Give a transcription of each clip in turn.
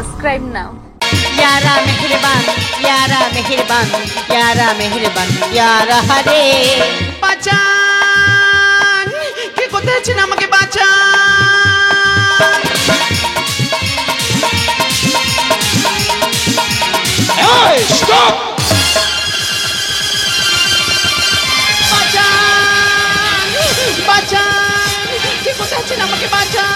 subscribe now. यारा मेहरबान यारा हरे বাঁচান, কে কোথায় আছেন আমাকে বাঁচান। Stop! বাঁচান, বাঁচান, কে কোথায় আছেন আমাকে বাঁচান।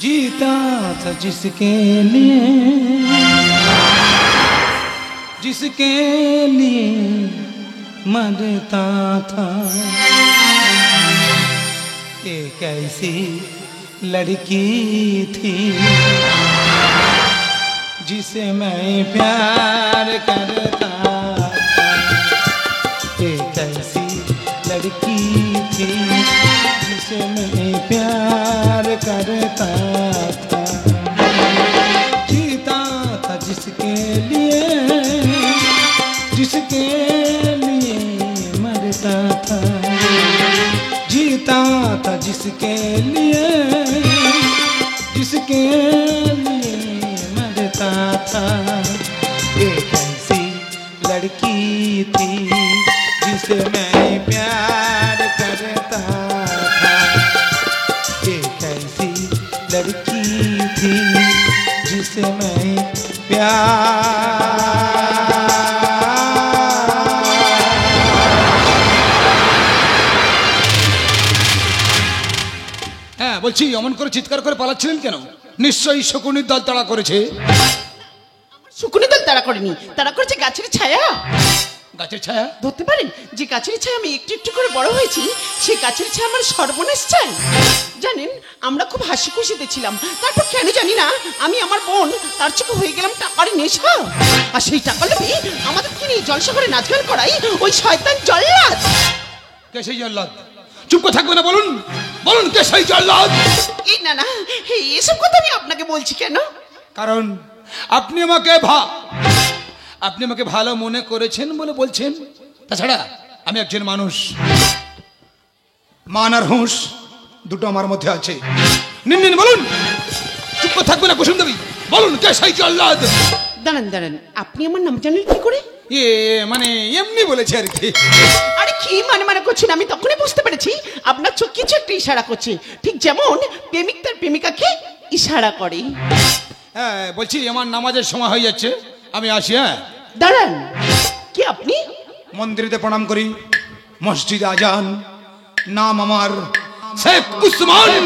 जीता था जिसके लिए मरता था। एक ऐसी लड़की थी जिसे मैं प्यार करता था। एक ऐसी लड़की थी जिसे मैं प्यार करता था। जीता था जिसके लिए मरता था। जीता था जिसके लिए मरता था। एक ऐसी लड़की थी जिसे मैं प्यार करता था। एक ऐसी लड़की थी जिसे मैं হ্যাঁ বলছি, অমন করে চিৎকার করে পালাচ্ছিলেন কেন? নিশ্চয়ই শকুনির দল তাড়া করেছে। শকুনি দল তাড়া করেনি, তাড়া করেছে গাছের ছায়া। গাছের ছায়া ধরতে পারেন যে গাছের ছায়া আমি একটু একটু করে বড় হয়েছি, সেই গাছের ছায়া আমার সর্বনাশ চাই। জানেন, আমরা খুব হাসি খুশিতে ছিলাম, তারপর কেন জানি না আমি আমার বোন তার চোখে হয়ে গেলাম টাকার নেশা। আর সেই টাকা লোভে আমাদেরকে নিয়ে জলসা করে নাচ গান করাই ওই শয়তান জল্লাদ। কে সেই জল্লাদ? চুপ করে থাকবে না, বলুন বলুন কে সেই জল্লাদ? এই না না, এসব কথা আমি আপনাকে বলছি কেন? কারণ আপনি আমাকে ভালো মনে করেছেন বলে বলছেন। তাছাড়া আমি একজন মানুষ, মান আর হুঁশ দুটো আমার মধ্যে আছে। নিন বলুন, চুপ করে থাকবে না কুসুম দেবী, বলুন কে সেই জল্লাদ? দাঁড়ান, আপনি আমার নাম জানলেন কি করে? মানে এমনি বলেছে আর কি। আরে কি মানে করছেন? আমি তখনই বুঝতে পেরেছি আপনার চোখ কিছু একটা ইশারা করছে, ঠিক যেমন প্রেমিক তার প্রেমিকাকে ইশারা করে। হ্যাঁ বলছি, আমার নামাজের সময় হয়ে যাচ্ছে, আমি আসি। হ্যাঁ দাঁড়ান, কি আপনি? মন্দিরেতে প্রণাম করি, মসজিদে আজান, নাম আমার শেখ উসমান।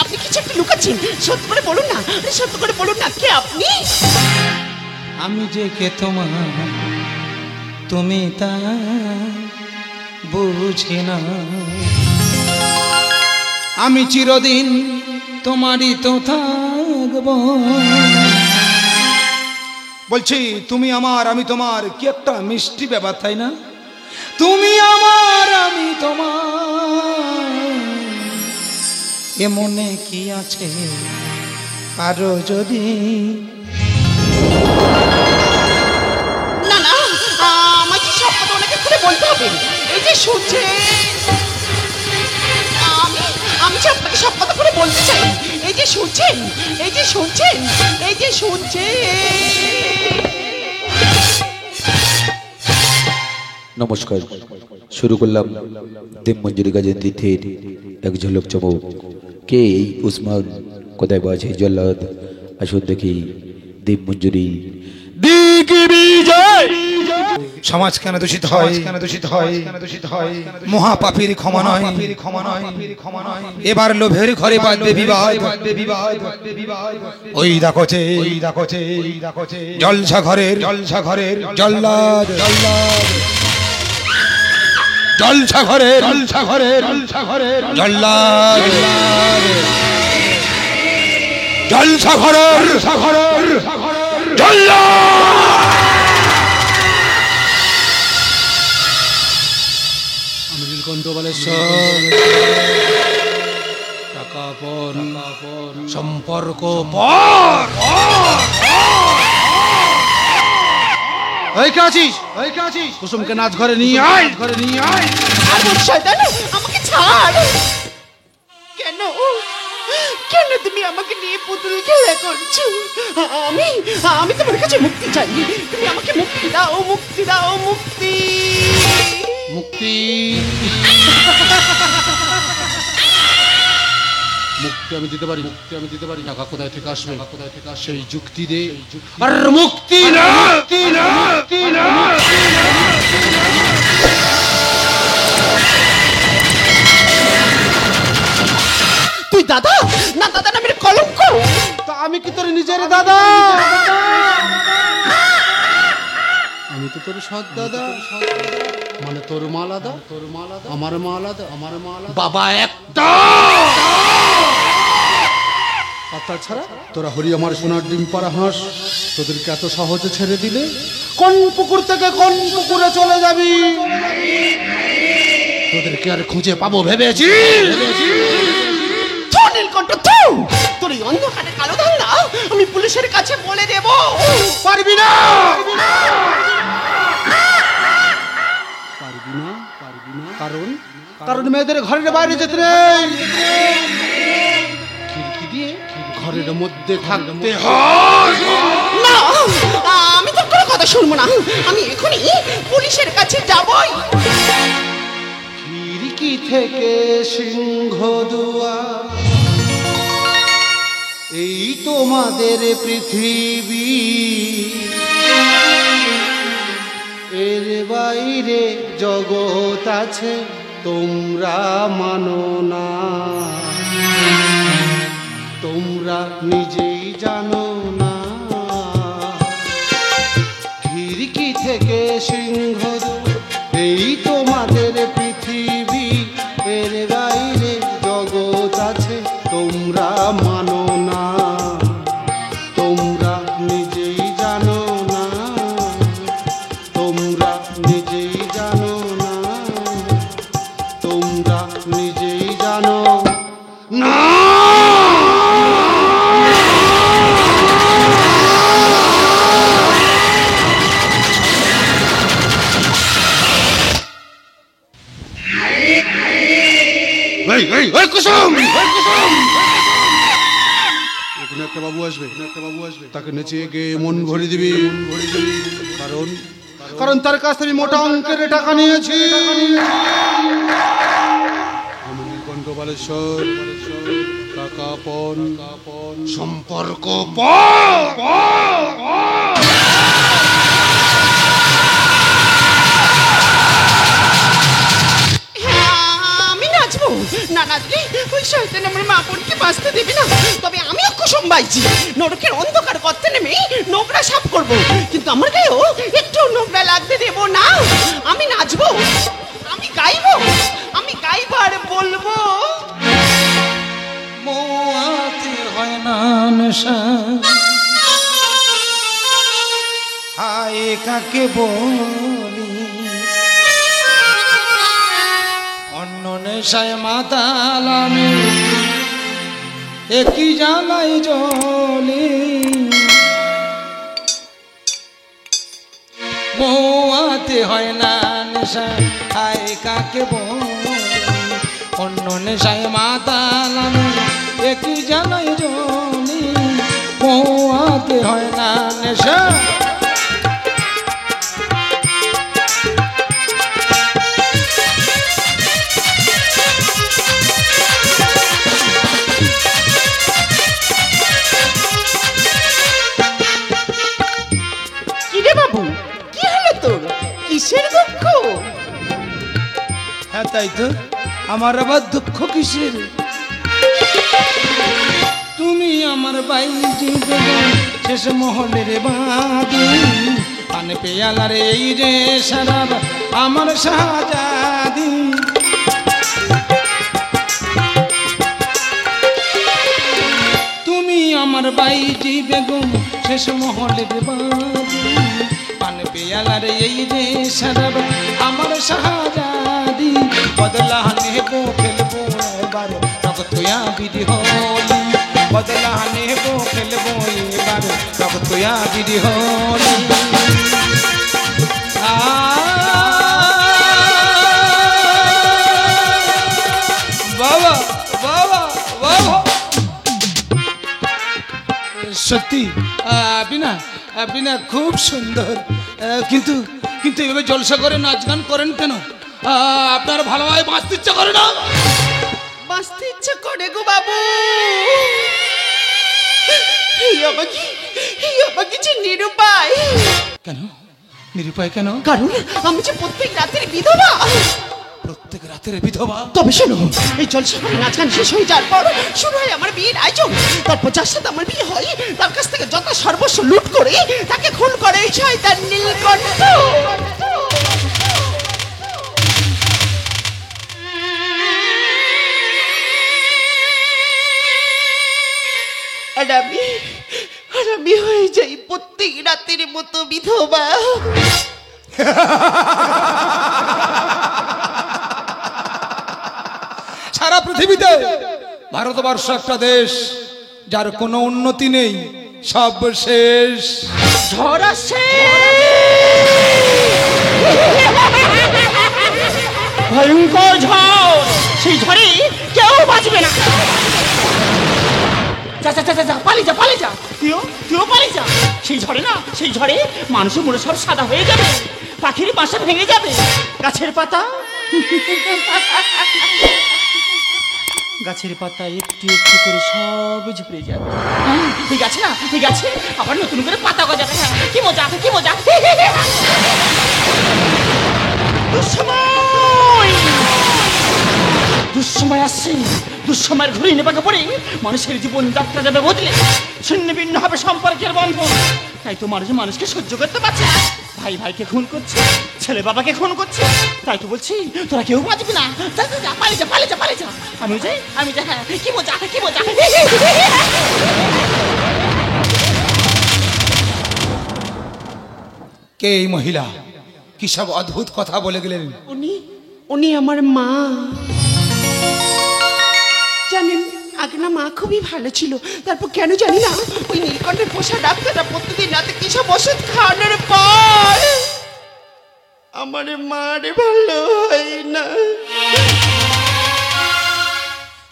আপনি কিছু একটা লুকাচ্ছেন, সত্য করে বলুন না, সত্য করে বলুন না, কে আপনি? আমি যে কে তোমার তুমি তা বুঝি না। আমি চিরদিন তোমারই তো থাকব। বলছি তুমি আমার আমি তোমার, কি একটা মিষ্টি ব্যাপার, তাই না? তুমি আমার আমি তোমার, এ মনে কি আছে আরো যদি। না আমাকে সব কথা ওনাকে খুলে বলতে হবে। এই যে শুনছেন, আমি যে আপনাকে সব কথা করে বলতে চাই। এই যে শুনছেন। নমস্কার, শুরু করলাম দেব মঞ্জুরি গাজী তিথির এক ঝলক চমক। কে এই উসমান, কোথায় বাজে জল্লাদ? আসুন দেখি দেব মঞ্জুরি। সমাজ কেন দূষিত হয়, মহাপাপীর ক্ষমা নয়। এবার লোভের ঘরে বাঁধবে বিবাদ। ওই দেখোছে জলসা ঘরের জল্লাদ। জলসা ঘরের জল্লাদ। জলসা ঘরের জল্লাদ। গন্ডবালেশ্বর টাকা পর সম্পর্ক পর এই কে আছিস কুসুমকে নাচ ঘরে নিয়ে আয় আর শয়তান আমাকে ছাড়। কেন কেন তুমি আমাকে নিয়ে পুতুল খেলা করছো? আমি তোমার কাছে মুক্তি চাই। তুমি আমাকে মুক্তি দাও, মুক্তি দাও, মুক্তি। মুক্তি আমি দিতে পারি টাকা কোথায় থেকে আসবে সেই যুক্তি দে। আর মুক্তি না তুই দাদা না, দাদা না মেরে কলঙ্ক। তা আমি কি তোর নিজের দাদা? আমি তো তোর সৎ দাদা, মানে তোর মা আলাদা, আমার মা আলাদা, বাবা একটা। আর তাছাড়া তোরা হরি আমার সোনার ডিম পাড়া হাঁস, তোদেরকে এত সহজে ছেড়ে দিলে কোন পুকুর থেকে কোন পুকুরে চলে যাবি? তোদেরকে আর খুঁজে পাবো ভেবেছি? নীলকণ্ঠ তোর এই অন্ধকারে কালো ধান্দা আমি পুলিশের কাছে বলে দেব। পারবি না, কারণ মেয়েদের ঘরের বাইরে যেতে নেই, খিড়কি দিয়ে ঘরের মধ্যে থাকতে হয়। না, আমি তো কোনো কথা শুনবো না। আমি এখনই পুলিশের কাছে যাবই। খিড়কি থেকে সিংহ দুয়ার, এই তোমাদের পৃথিবী, এর বাইরে জগৎ আছে তোমরা মানো না, তোমরা নিজেই জানো না। খিড়কি থেকে সিংহ এই তোমাদের পৃথিবী, এর বাইরে জগৎ আছে তোমরা মানো না, তোমরা নিজেই জানো না, তোমরা নিজেই জানো না, তোমরা নিজেই জানো না। এখানে একটা বাবু আসবে, তাকে নেচে গিয়ে মন ভরে দিবি, কারণ তার কাছ থেকে মোটা অঙ্কের টাকা নিয়েছি। আমি নীলকণ্ঠবালেশ্বর টাকা পণ সম্পর্ক না নাচলে ওই শয়তান আমার মা বোনকে বাঁচতে দেবে না। তবে আমিও কুসুম বাইছি নরকের অন্ধকার গর্তে নেমে নোংরা সাফ করব, কিন্তু আমার গায়েও একটু নোংরা লাগতে দেব না। আমি নাচবো, আমি গাইবো, আমি গাইবো আর বলবো মোয়াতে হয় না নেশা, হায় কাকে বলি, অন্য নেশায় মাতাল আমি একই জানাই জলি, মোয়াতে হয় না নেশা, হায় কাকে বলি, অন্য নেশায় মাতাল আমি একই জানাই জলি, মোয়াতে হয় না নেশা। কিসের দুঃখ? হ্যাঁ তাই তো, আমার আবার দুঃখ কিসের? তুমি আমার বাইজি শেষ মহলের বাদি, পানে পেয়ালার এই রে সারাব আমার শাহজাদি, তুমি আমার বাইজি বেগম শেষ মহলের বাদি, পানে পেয়ালার এই রে সারাব আমার শাহজাদি, বদলা নেবো খেলবো এবার রক্তয়া বিধি হোলি বদলা নেবো খেলবো এবার রক্তয়া বিধি হোলি বাবা বাবা বাবা সত্যি আপনি না খুব সুন্দর কিন্তু কিন্তু এভাবে জলসা করে নাচ গান করেন কেন আপনার ভালোভাবে বাঁচতে ইচ্ছা করে না বাঁচতে ইচ্ছে করে গো বাবু আমাকে যে নিরুপায় কেন নিরুপায় কেন কারণ আমি যে প্রত্যেক রাতের বিধবা প্রত্যেক রাতের বিধবা তবে শোনো এই জলসা করে নাচ গান শেষ হয়ে যাওয়ার পর শুরু হয় আমার বিয়ের আয়োজন তারপর যার সাথে আমার বিয়ে হয় তার কাছ থেকে যত সর্বস্ব লুট করে তাকে খুন করে এই শয়তান নীলকণ্ঠ আর আমি হয়ে যাই প্রত্যেক রাতের মতো বিধবা সারা পৃথিবীতে ভারতবর্ষ একটা দেশ যার কোনো উন্নতি নেই সব শেষ ঝড় আসছে ভয়ঙ্কর ঝড় সেই ঝড়ে কেউ বাঁচবে না যা যা যা যা পালিয়ে যা পালিয়ে যা তুইও পালিয়ে যা সেই ঝড়ে না সেই ঝড়ে মানুষের মনে সব সাদা হয়ে যাবে পাখির বাসা ভেঙে যাবে গাছের পাতা গাছের পাতা একটু একটু করে সব ঝরে যাবে ঠিক আছে না ঠিক আছে আবার নতুন করে পাতা গজাবে কি মজা কি মজা দুঃসময় আসছে দুঃসময়ের ঘুরে নেবাকে পড়ে মানুষের জীবন যাত্রা যাবে বদলে ছিন্ন ভিন্ন হবে সম্পর্কের বন্ধন তাই তো মানুষ মানুষকে সহ্য করতে পারছে ভাই ভাইকে খুন করছে ছেলে বাবাকে খুন করছে তাই তো বলছি তোরা কেউ বাঁচবি না যা যা যা পালিয়ে যা পালিয়ে যা পালিয়ে যা আমি যাই হ্যাঁ কি মজা কি মজা কে এই মহিলা কি সব অদ্ভুত কথা বলে গেলেন উনি আমার মা জানেন আগে না মা খুবই ভালো ছিল তারপর কেন জানি না ওই নীলকণ্ঠের পোষা ডাক্তারটা প্রতিদিন রাতে কি সব ওষুধ খাওয়ানোর পর আমার মার ভালো হয় না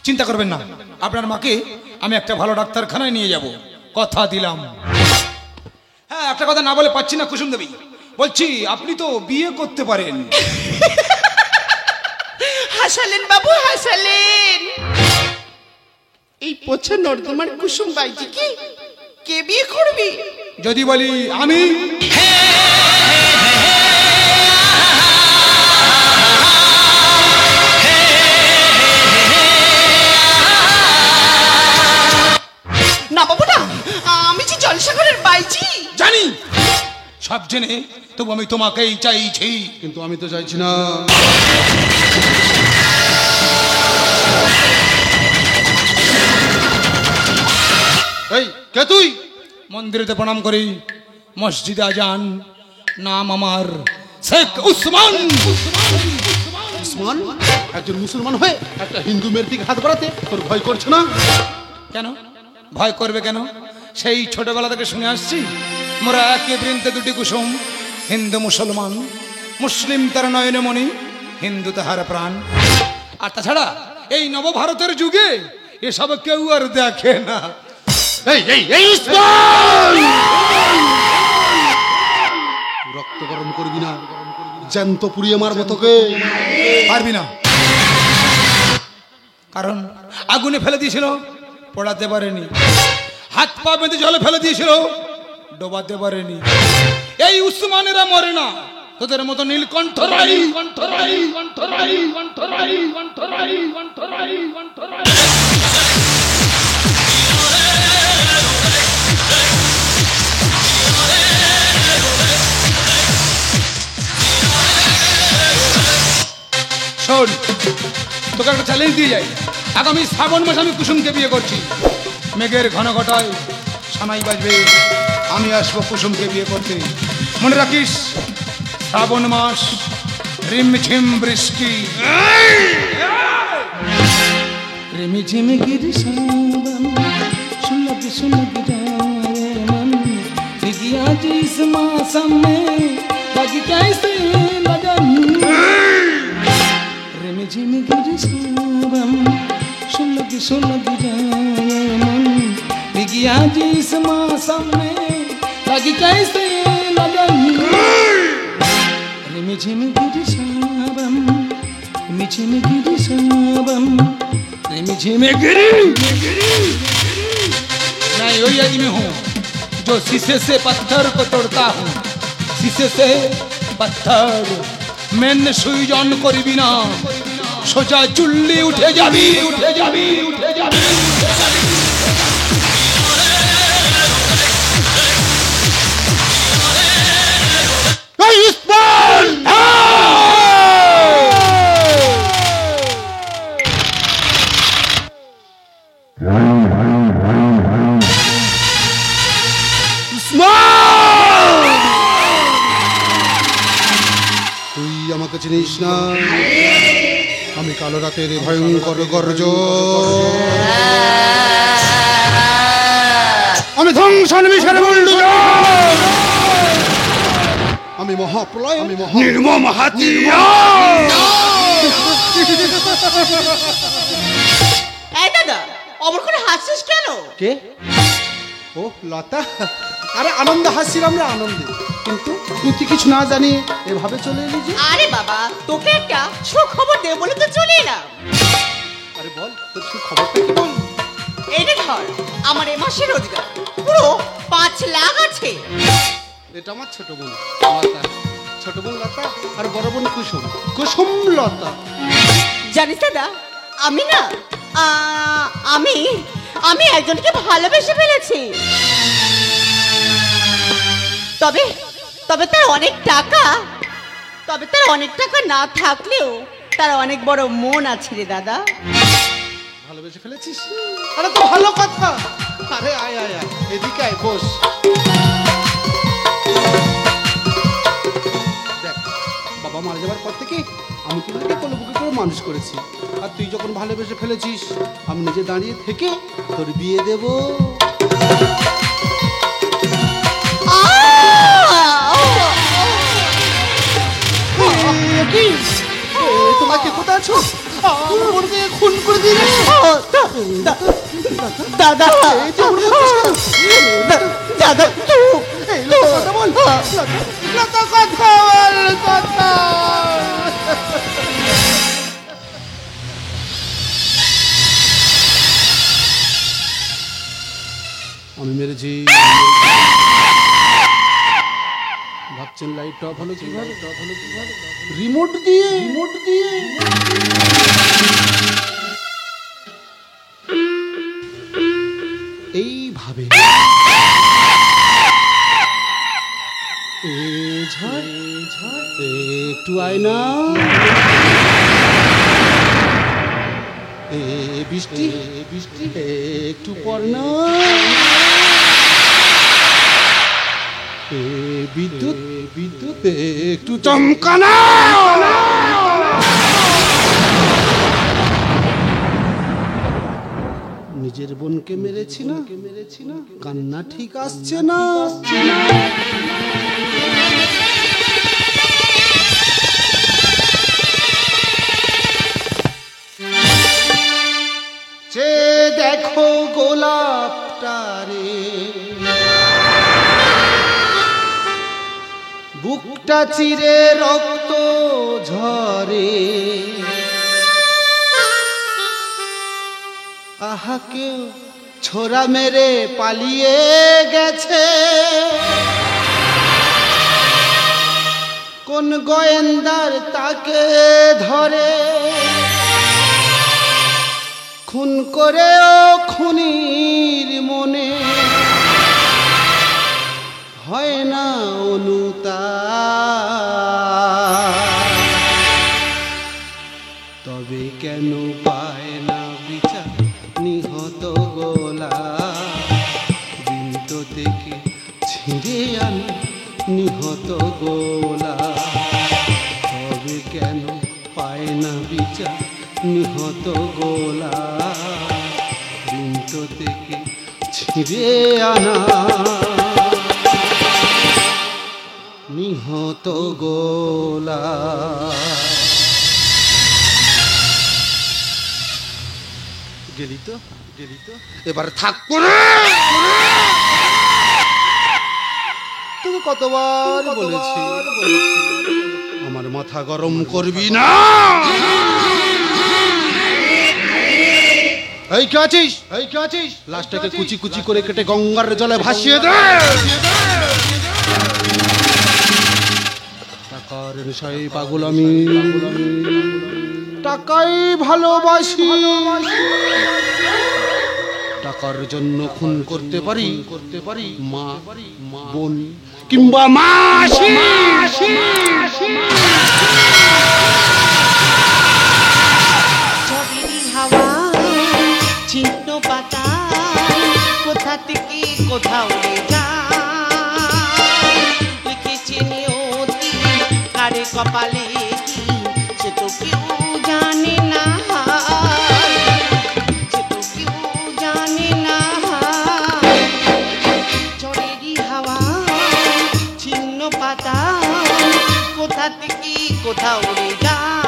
চিন্তা করবেন না আপনার মাকে আমি একটা ভালো ডাক্তারখানায় নিয়ে যাব কথা দিলাম হ্যাঁ একটা কথা না বলে পাচ্ছি না কুসুম দেবী বলছি আপনি তো বিয়ে করতে পারেন হাসালেন বাবু হাসালেন এই পোছা নর্দমার কুসুম বাইজি কি কে বিয়ে করবি যদি বলি আমি না বাবু না আমি যে জলসাগরের বাইজি জানি সব জেনে তবু আমি তোমাকেই চাইছি কিন্তু আমি তো চাইছি না এই কে তুই মন্দিরেতে প্রণাম করি মসজিদে আজান নাম আমার শেখ উসমান উসমান একজন মুসলমান হয়ে একটা হিন্দু মেয়ের দিকে হাত বাড়াতে তোর ভয় করছে না কেন ভয় করবে কেন সেই ছোটবেলা থেকে শুনে আসছি মোরা একে বৃন্তে দুটি কুসুম হিন্দু মুসলমান মুসলিম তার নয়নে মণি হিন্দু তাহার প্রাণ আর তাছাড়া এই নবভারতের যুগে এসব কেউ আর দেখে না এই এই এই উসমান রক্ত গরম করবি না জ্যান্ত পুড়িয়ে মারবো তোকে পারবি না কারণ আগুনে ফেলে দিয়েছিল পোড়াতে পারেনি হাত পা বেঁধে জলে ফেলে দিয়েছিল ডোবাতে পারেনি এই উসমানেরা মরে না তোদের মতো নীলকণ্ঠ রাই শোন তোকে একটা চ্যালেঞ্জ দিয়ে যাই আগামী শ্রাবণ মাসে আমি কুসুমকে বিয়ে করছি মেঘের ঘন ঘটায় সানাই বাজবে আমি আসবো কুসুমকে বিয়ে করতে মনে রাখিস শ্রাবণ মাস রিমঝিম বৃষ্টি রিমঝিম गिरी सावन सुलग सुलग जाए मन गया जी इस मौसम में लगी कैसे लगन रिमझिम गिरी सावन सुलग सुलग जाए मन गया जी इस मौसम में लगी कैसे लगन रिमझिम गिरी सावन रिमझिम गिरी सावन रिमझिम गिरी मैं वही आदमी हूँ जो शीशे से पत्थर को तोड़ता हूँ शीशे से पत्थर मैंने सुईजन करिबी ना सोचा चुल्ली उठे जाबी उठे जाबी उठे जाबी তুই আমাকে চিনিস না আমি কালো রাতের ভয়ঙ্কর গর্জ আমি ধ্বংসন মিশন বুলডোজার আমি মহাপ্রলয় আমি নির্মম হাতিয়ার এই দাদা অমর করে হাসছিস কেন? কে? ও লতা, আরে আনন্দ হাসছিলাম রে আনন্দে, কিন্তু তুই কিছু না জানি এভাবে চলে এলি যে। আরে বাবা তোকে একটা সুখবর দেব বলে তো চলে এলাম। আরে বল তোর সুখবরটা কি বল। এই রে ধর আমার এই মাসের রোজগার পুরো 5 লাখ আছে। এটা আমার ছোট বোন লতা, ছোট বোন লতা আর বড় বোন কুসুম, কুসুম লতা। জানিস দাদা আমি না আমি একজনকে ভালোবেসে ফেলেছি। তবে তবে তার অনেক টাকা না থাকলেও তার অনেক বড় মন আছে রে দাদা। ভালোবেসে ফেলেছিস? আরে তো ভালো কথা। আরে আয় আয় আয় এদিকে আয়, বস। দেখ বাবা মারা যাবার পর থেকে আমি তোকে কোলে বুকে করে মানুষ করেছি, আর তুই যখন ভালোবেসে ফেলেছিস আমি নিজে দাঁড়িয়ে থেকে তোর বিয়ে দেব। তোমাকে কোথায় আছো? আমার বোনকে খুন করে দিলে দাদা দাদা কথা বল, কথা বল, কথা। আমি মেরেছি। ভাবছেন লাইট অফ হলো কিভাবে? রিমোট দিয়ে এইভাবে। একটু আয়না, বৃষ্টি একটু পড়না, বিদ্যুৎ একটু চমকানা। নিজের বোনকে মেরেছি না, কান্না ঠিক আসছে না। যে দেখো গোলাপটারে বুকটা চিরে রক্ত ঝরে, আহা কেউ ছোরা মেরে পালিয়ে গেছে, কোন গোয়েন্দার তাকে ধরে, খুন করেও খুনির মনে হয় না অনুতাপ, তবে কেন পায় না বিচার নিহত গোলাপ, বৃন্ত থেকে ছিঁড়ে আনি নিহত গোলাপ, তবে কেন পায় না বিচার নিহত গোলা বৃন্ত থেকে ছিঁড়ে আনা নিহত গোলা। গেলি তো এবার থাকবো না। তোকে কতবার বলেছি আমার মাথা গরম করবি না। এই কে আছিস লাশটাকে কুচি কুচি করে কেটে গঙ্গার জলে ভাসিয়ে দে। টাকার নেশায় পাগল আমি, টাকাই ভালোবাসি। টাকার জন্য খুন করতে পারি মা, বোন কিংবা মাসি। ঝড়েরই হাওয়া ছিন্ন পাতা কোথা থেকে কোথাও উড়ে যায়। লিখেছে নিয়তি কারে কপালে কি সে তো কেউ জানে না, সে তো কেউ জানে না। ঝড়েরই হাওয়া ছিন্ন পাতা কোথা থেকে কোথাও উড়ে যায়।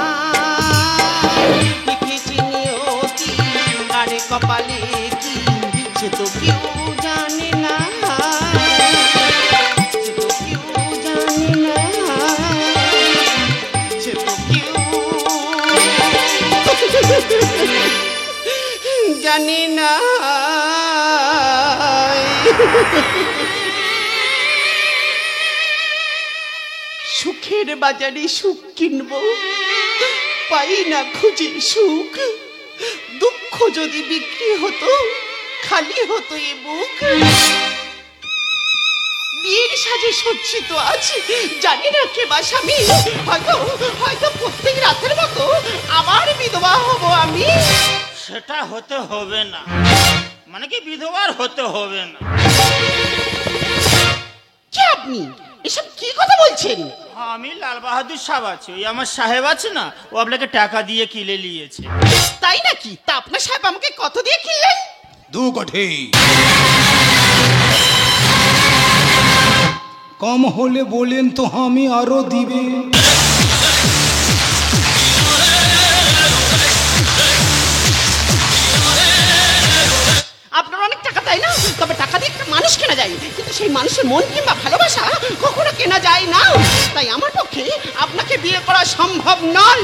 লিখেছি নিয়তি কারে কপালে কি সে তো কেউ জানে না, সে তো কেউ জানে না, সে তো কেউ জানে না। সুখের বাজারে সুখ কিনবো, পাই না খুঁজে সুখ। দুঃখ যদি বিক্রি হতো খালি হতো এ বুক। বিয়ের সাজে সজ্জিত আছে জানি না কে বা স্বামী। হয়তো প্রত্যেক রাতের মতো আবার বিধবা হব আমি। সেটা হতে হবে না, মানে কি বিধবার হতে হবে না। কে আপনি? এসব কি কথা বলছেন? আমি লাল বাহাদুর সাহেব আছি, ওই আমার সাহেব আছে না, ও আপনাকে টাকা দিয়ে কিনে নিয়েছে। তাই নাকি? তা আপনার সাহেব আমাকে কত দিয়ে কিনলেন? 2 কোটি। কম হলে বলেন তো আমি আরো দিবে। আপনার অনেক টাকা তাই না? তবে টাকা দিয়ে একটা মানুষ কেনা যায়, কিন্তু সেই মানুষের মন কিংবা ভালোবাসা কখনো কেনা যায় না। তাই আমার পক্ষে আপনাকে বিয়ে করা সম্ভব নয়।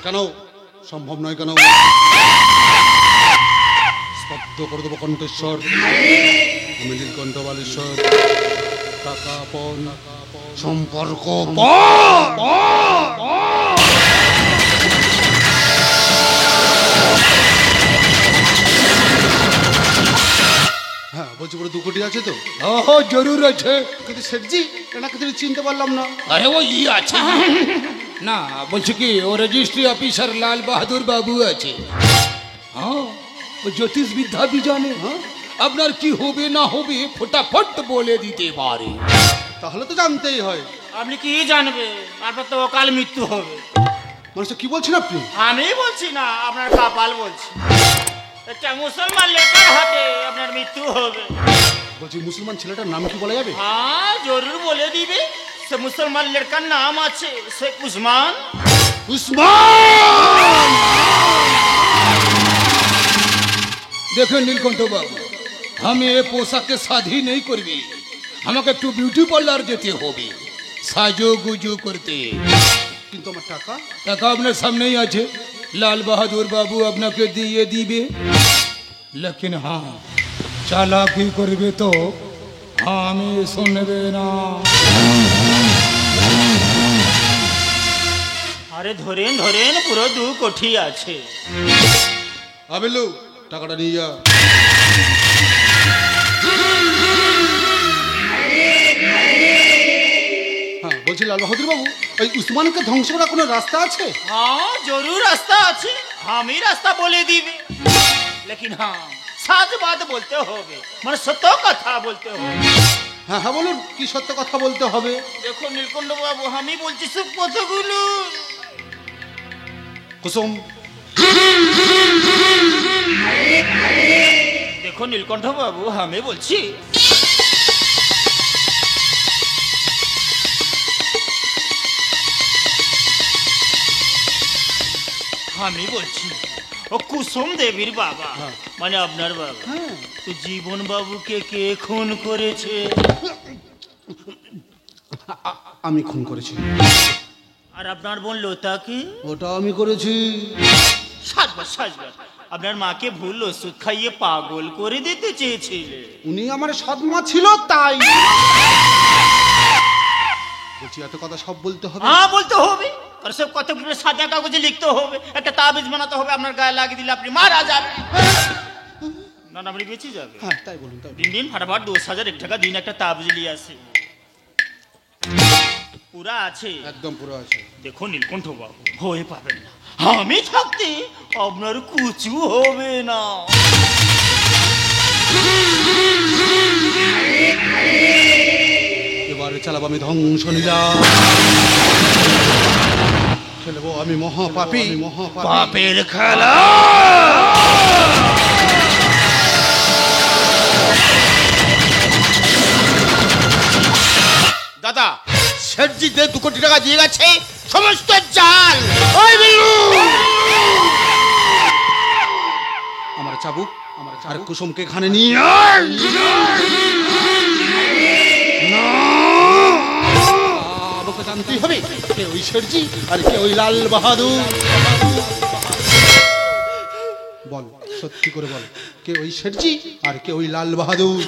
কেন সম্ভব নয়? কেন স্তব্ধ করে দেবো কণ্ঠেশ্বর। আমি নীলকণ্ঠ বালেশ্বর। টাকা পণ সম্পর্ক হ্যাঁ বলছি বলে 2 কোটি আছে তো? ওহো জরুর আছে। কিন্তু শেঠজি এনাকে তুমি চিনতে পারলাম না। আরে ও ই আছে না, বলছি কি ও রেজিস্ট্রি অফিসার লাল বাহাদুর বাবু আছে। হ্যাঁ ও জ্যোতিষ বিদ্যা भी জানে। হ্যাঁ আপনার কি হবে না হবে ফটাফট বলে দিতে পারে। তাহলে তো জানতেই হয়। আপনি কি জানবে? আপনার তো অকাল মৃত্যু হবে। মানুষ কি বলছেন আপনি? আমি বলছি না, আপনার কপাল বলছি। একটা মুসলমান লেখার হাতে আপনার মৃত্যু হবে। বলছি মুসলমান ছেলেটার নাম কি বলা যাবে? হ্যাঁ জরুর বলে দিবে। সে মুসলমান লড়কার নাম আছে শেখ উসমান। উসমান! দেখেন নীলকণ্ঠ বাবু, আমি এ পোশাকে শাদি নেই করবি। আমাকে একটু বিউটি পার্লার যেতে হবে সাজো গুজো করতে। কিন্তু আমার টাকা? টাকা আপনার সামনেই আছে, লাল বাহাদুর বাবু আপনাকে দিয়ে দিবে। লেকিন হ্যাঁ চালাকি করবে তো আমি শুনবে না। আরে ধরেন ধরেন, পুরো 2 কোটি আছে। আবেলু টাকাটা নিয়ে যা। হ্যাঁ বলছি লাল বাহাদুর বাবু, ওই উসমানকে ধ্বংস করার কোনো রাস্তা আছে? हाँ जरूर रास्ता আছে, আমি রাস্তা বলে দিবে। लेकिन हाँ সাজ বাত বলতে হবে, মানে সত্য কথা বলতে হবে। হ্যাঁ হ্যাঁ বলুন, কি সত্য কথা বলতে হবে? দেখো নীলকণ্ঠ বাবু, আমি বলছি সব কথাগুলো। কুসুম, দেখো নীলকণ্ঠ বাবু, আমি বলছি ও কুসুম দেবীর বাবা, মানে আপনার বাবা, তো জীবন বাবুকে কে খুন করেছে? আমি খুন করেছি। আর আপনার বোন লতাকে? ওটা আমি করেছি। সাজবাস সাজবাস, আপনার মাকে ভুল ওষুধ খাইয়ে পাগল করে দিতে চেয়েছিলে। উনি আমার সৎমা ছিল তাই। বলছি এত কথা সব বলতে হবে? হ্যাঁ বলতে হবে, আর সব কতগুলো সাদা কাগজে লিখতে হবে, একটা তাবিজ বানাতে হবে, আপনার গায়ে লাগিয়ে দিলে আপনি মারা যাবেন। না না, আপনি বেঁচে যাবে। হ্যাঁ তাই বলুন, তাই দিন দিন ফাটাফাট 10,000 টাকা দিন একটা তাবিজ নিয়ে আসে। পুরা আছে? একদম পুরো আছে। দেখুন নীলকণ্ঠ বাবু, ভয় পাবেন না, আমি থাকতে আপনার কুচু হবে না। এবারে চালাবো আমি ধ্বংস লীলা, খেলবো আমি মহাপাপী, পাপের খেলা। দাদা, শেঠজিতে 2 কোটি টাকা দিয়ে গেছে, সমস্ত জাল। আমার চাবুক আর কুসুমকে এখানে নিয়ে আমাকে জানতেই হবে কে ওই শেঠজি আর কে ওই লাল বাহাদুর। বল, সত্যি করে বল, কে ওই শেঠজি আর কে ওই লাল বাহাদুর?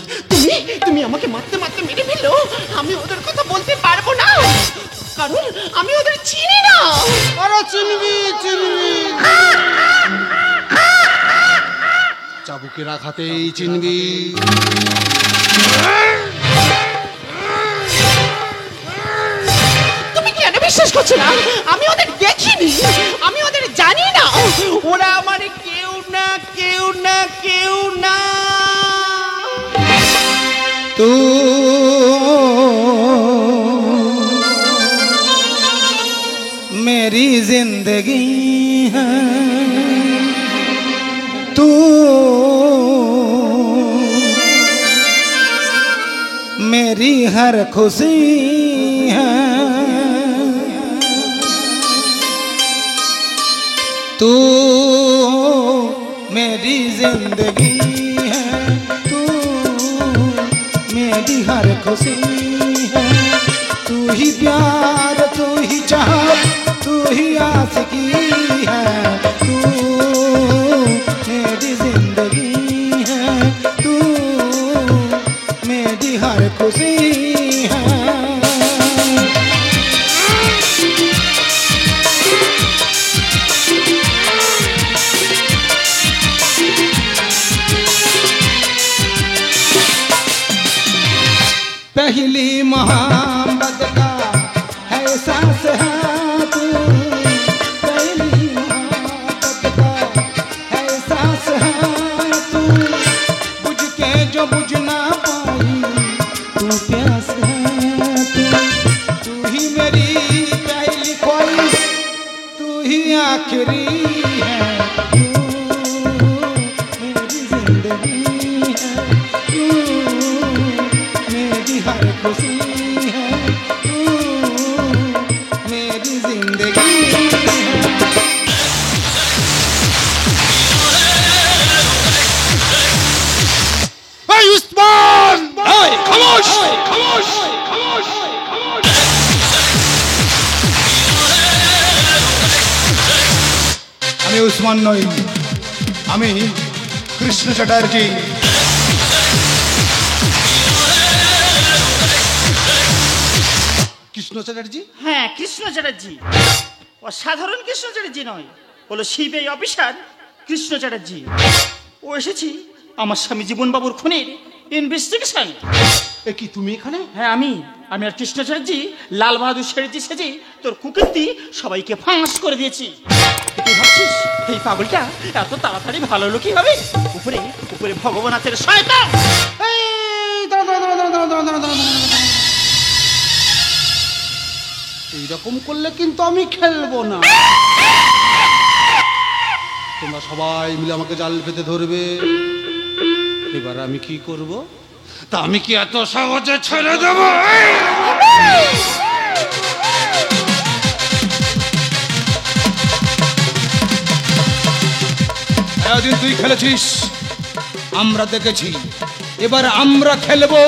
তুমি আমাকে মারতে মারতে মেরে ফেললো, আমি ওদের কথা বলতে পারবো না, কারণ আমি ওদের চিনি না। আরে চিনবি, চাবুকের আঘাতেই চিনবি। তুমি কেন বিশ্বাস করছো না? আমি ওদের দেখিনি, আমি ওদের জানি না, ওরা আমার কেউ না, কেউ না, কেউ না। तू मेरी जिंदगी है, तू मेरी हर खुशी है, तू मेरी जिंदगी है, तू मेरी हर खुशी है, तू ही प्यार, तू ही चाहत, तू ही आशिकी है, तू मेरी जिंदगी है, तू मेरी हर खुशी है। पहली मोहब्बत का है एहसास है तू, पहली मोहब्बत का है एहसास है तू, बुझ के जो बुझ ना पाई तू प्यास है तू, तू ही मेरी पहली ख्वाहिश, तू ही आखिरी है, तू मेरी जिंदगी है, तू मेरी हर खुशी है, तू मेरी जिंदगी है। উসমান, খামোশ খামোশ খামোশ। আমি উসমান নই, আমি কৃষ্ণ চ্যাটার্জি। কৃষ্ণ চ্যাটার্জি? হ্যাঁ, কৃষ্ণ চ্যাটার্জি। অসাধারণ কৃষ্ণ চ্যাটার্জি নয়, হলো সিবিআই অফিসার কৃষ্ণ চ্যাটার্জি। ও এসেছি আমার স্বামী জীবনবাবুর খুনের ইনভেস্টিগেশন। এ কি তুমি এখানে? হ্যাঁ আমি আর কৃষ্ণ চ্যাটার্জি লাল বাহাদুর শেঠজি সেজে তোর কুকীর্তি সবাইকে ফাঁস করে দিয়েছি। তুই ভাবছিস এই পাগলটা এত তাড়াতাড়ি ভালো লোকই হবে? উপরে উপরে ভগবান আছে শয়তান। এইরকম করলে কিন্তু আমি খেলবো না। তোমরা সবাই মিলে আমাকে জাল পেতে ধরবে। এবার আমি কি করব? তা আমি কি এত সহজে ছেড়ে দেব? এতদিন তুই খেলেছিস, আমরা দেখেছি, এবার আমরা খেলবো,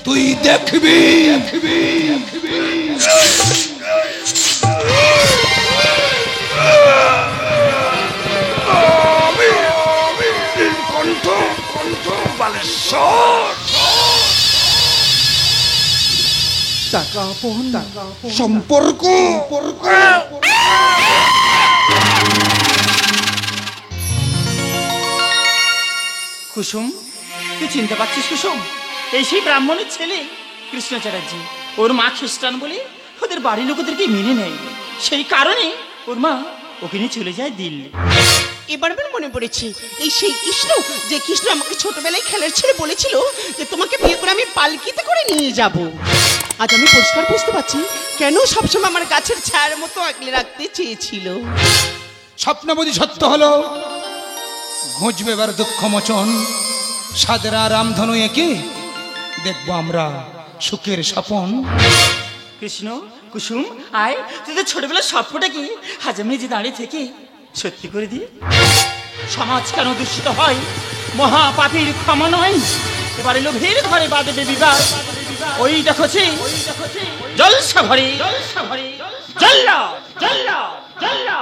তুই দেখবি। টাকা আপন, সম্পর্ক কুসুম, তুই চিনতে পারছিস কুসুম? এই সেই ব্রাহ্মণের ছেলে কৃষ্ণ চ্যাটার্জি। ওর মা খ্রিস্টান বলে ওদের বাড়ির লোক ওদেরকে মেনে নেয়, সেই কারণে ওর মা ওকে নিয়ে চলে যায় দিল্লি। এবার আমার মনে পড়েছে, এই সেই কৃষ্ণ, যে কৃষ্ণ আমাকে ছোটবেলায় খেলার ছেলে বলেছিল যে তোমাকে বিয়ে করে আমি পালকিতে করে নিয়ে যাব। আজ আমি পরিষ্কার বুঝতে পারছি কেন সবসময় আমার গাছের ছায়ার মতো আগলে রাখতে চেয়েছিল। স্বপ্ন বুঝি সত্য হলো, ঘুঁজবে এবার দুঃখ মোচন, সাদরা রামধনু একে দেখবো আমরা সুখের স্বপন। কৃষ্ণ, কুসুম, আয় তোদের ছোটবেলার স্বপ্নটা কি আজ আমি যে দাঁড়িয়ে থেকে সত্যি করে দিই। সমাজ কেন দূষিত হয়? মহাপাপীর ক্ষমা নয়, এবারে লোভের ঘরে বাঁধবে বিবাহ। ওই দেখছি জলসা ভরে জল্লা জল্লা জল্লা